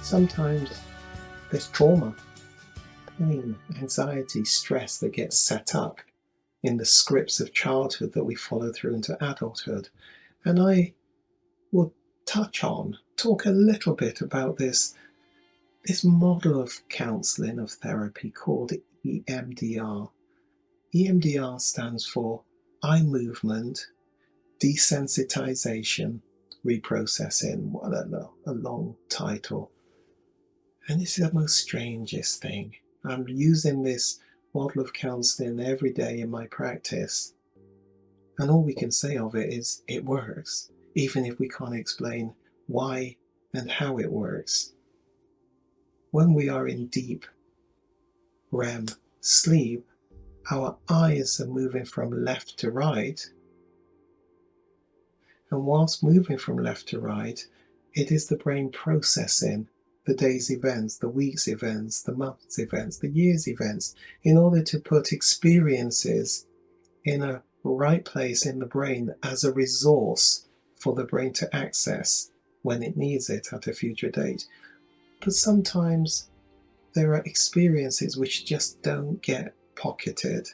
Sometimes there's trauma, pain, anxiety, stress that gets set up in the scripts of childhood that we follow through into adulthood. And I will talk a little bit about this model of counseling, of therapy called EMDR. EMDR stands for eye movement, desensitization, reprocessing. What a long title. And this is the most strangest thing. I'm using this model of counseling every day in my practice. And all we can say of it is it works, even if we can't explain why and how it works. When we are in deep REM sleep, our eyes are moving from left to right. And whilst moving from left to right, it is the brain processing the day's events, the week's events, the month's events, the year's events, in order to put experiences in a right place in the brain as a resource for the brain to access when it needs it at a future date. But sometimes there are experiences which just don't get pocketed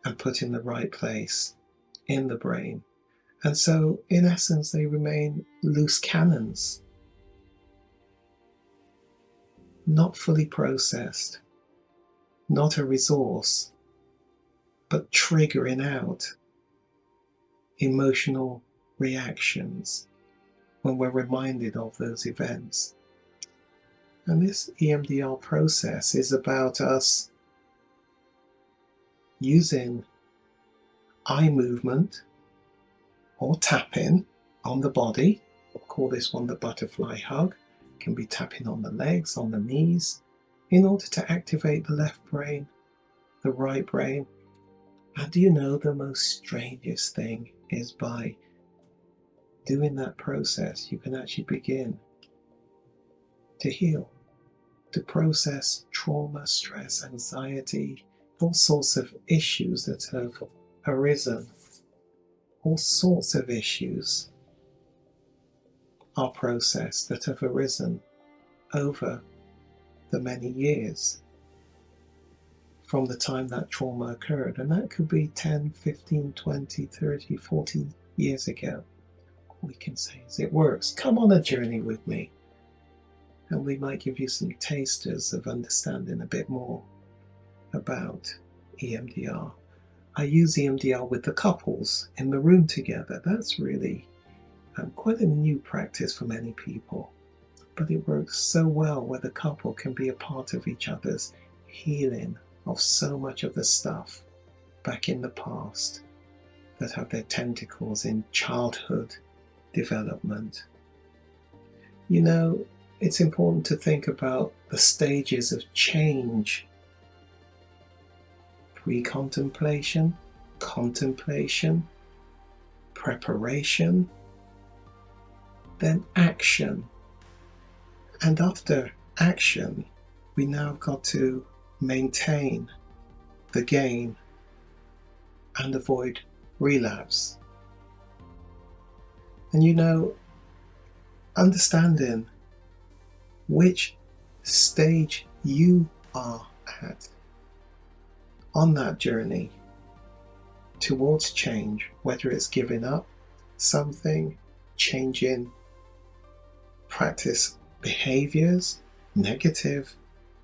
and put in the right place in the brain. And so, in essence, they remain loose cannons, not fully processed, not a resource, but triggering out emotional reactions when we're reminded of those events. And this EMDR process is about us using eye movement or tapping on the body. We'll call this one the butterfly hug. It can be tapping on the legs, on the knees, in order to activate the left brain, the right brain. And do you know the most strangest thing is by doing that process, you can actually begin to heal, to process trauma, stress, anxiety, all sorts of issues that have arisen. All sorts of issues are processed that have arisen over the many years from the time that trauma occurred. And that could be 10, 15, 20, 30, 40 years ago. All we can say is it works. Come on a journey with me. And we might give you some tasters of understanding a bit more about EMDR. I use EMDR with the couples in the room together. That's really quite a new practice for many people, but it works so well where the couple can be a part of each other's healing of so much of the stuff back in the past that have their tentacles in childhood development. You know, it's important to think about the stages of change. Pre-contemplation, contemplation, preparation, then action. And after action, we now got to maintain the gain and avoid relapse. And you know, understanding which stage you are at on that journey towards change, whether it's giving up something, changing practice behaviors, negative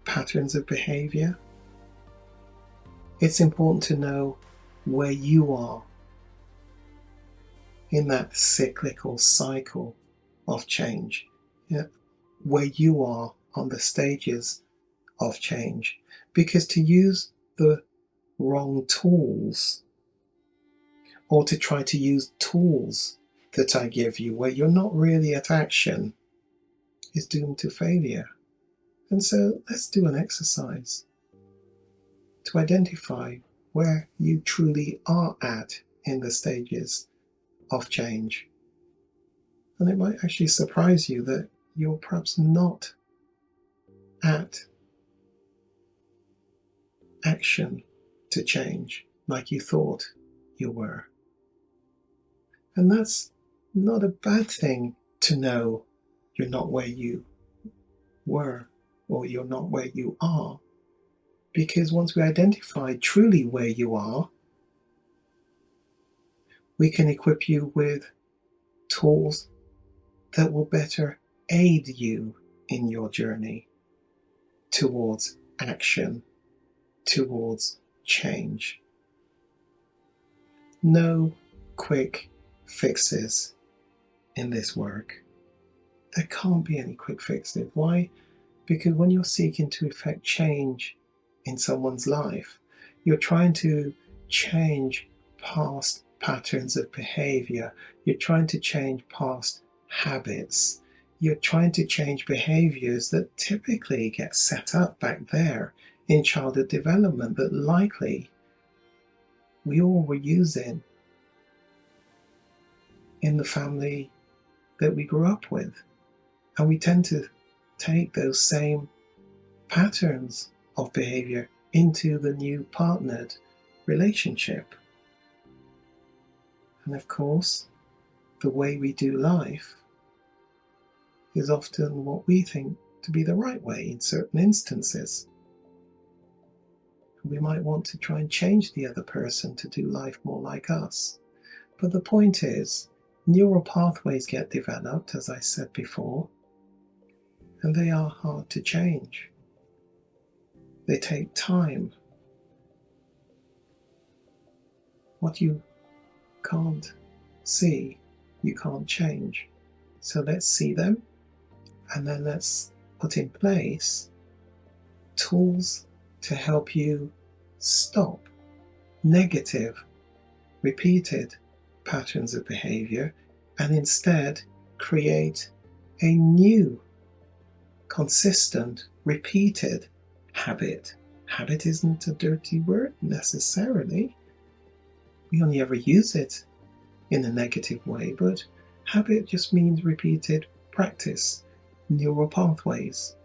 patterns of behavior. It's important to know where you are in that cyclical cycle of change, where you are on the stages of change, because to use the wrong tools, or to try to use tools that I give you where you're not really at action, is doomed to failure. And so let's do an exercise to identify where you truly are at in the stages of change. And it might actually surprise you that you're perhaps not at action to change like you thought you were. And that's not a bad thing to know you're not where you were, or you're not where you are. Because once we identify truly where you are, we can equip you with tools that will better aid you in your journey towards action, towards change. No quick fixes in this work. There can't be any quick fixes. Why? Because when you're seeking to effect change in someone's life, you're trying to change past patterns of behavior. You're trying to change past habits. You're trying to change behaviors that typically get set up back there in childhood development that likely we all were using in the family that we grew up with. And we tend to take those same patterns of behavior into the new partnered relationship. And of course, the way we do life is often what we think to be the right way in certain instances. We might want to try and change the other person to do life more like us. But the point is, neural pathways get developed, as I said before, and they are hard to change. They take time. What you can't see, you can't change. So let's see them, and then let's put in place tools to help you stop negative, repeated patterns of behavior and instead create a new, consistent, repeated habit. Habit isn't a dirty word necessarily. We only ever use it in a negative way, but habit just means repeated practice, neural pathways.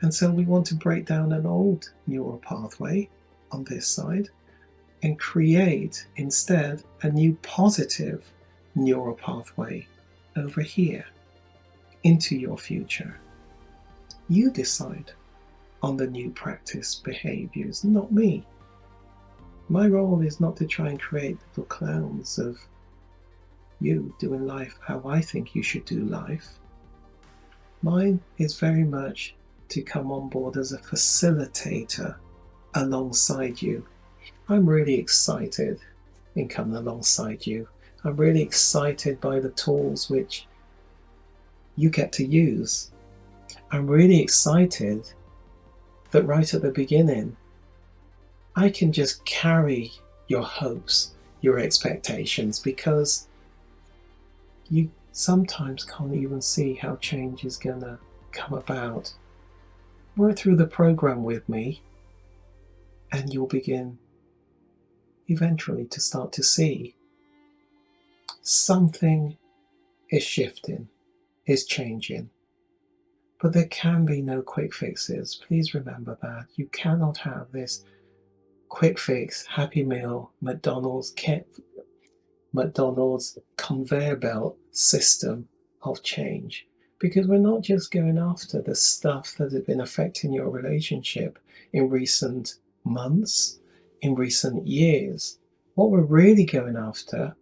And so we want to break down an old neural pathway on this side and create instead a new positive neural pathway over here into your future. You decide on the new practice behaviors, not me. My role is not to try and create little clowns of you doing life how I think you should do life. Mine is very much to come on board as a facilitator alongside you. I'm really excited in coming alongside you. I'm really excited by the tools which you get to use. I'm really excited that right at the beginning, I can just carry your hopes, your expectations, because you sometimes can't even see how change is going to come about. Work through the program with me, and you'll begin eventually to start to see something is shifting, is changing. But there can be no quick fixes. Please remember that. You cannot have this quick fix, Happy Meal, McDonald's conveyor belt system of change. Because we're not just going after the stuff that has been affecting your relationship in recent months, in recent years. What we're really going after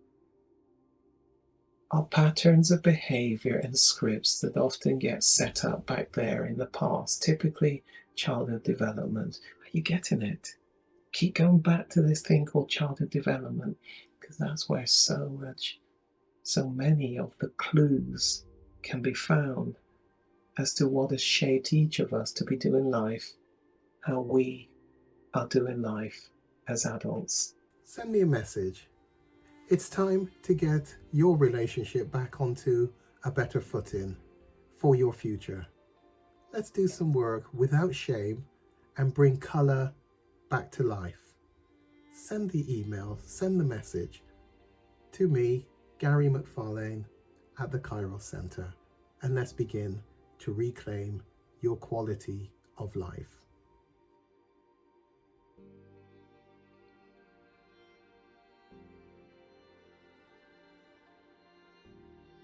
are patterns of behavior and scripts that often get set up back there in the past, typically childhood development. Are you getting it? Keep going back to this thing called childhood development, because that's where so many of the clues can be found as to what has shaped each of us to be doing life, how we are doing life as adults. Send me a message. It's time to get your relationship back onto a better footing for your future. Let's do some work without shame and bring colour back to life. Send the email, send the message to me, Gary McFarlane, at the Kairos Centre, and let's begin to reclaim your quality of life.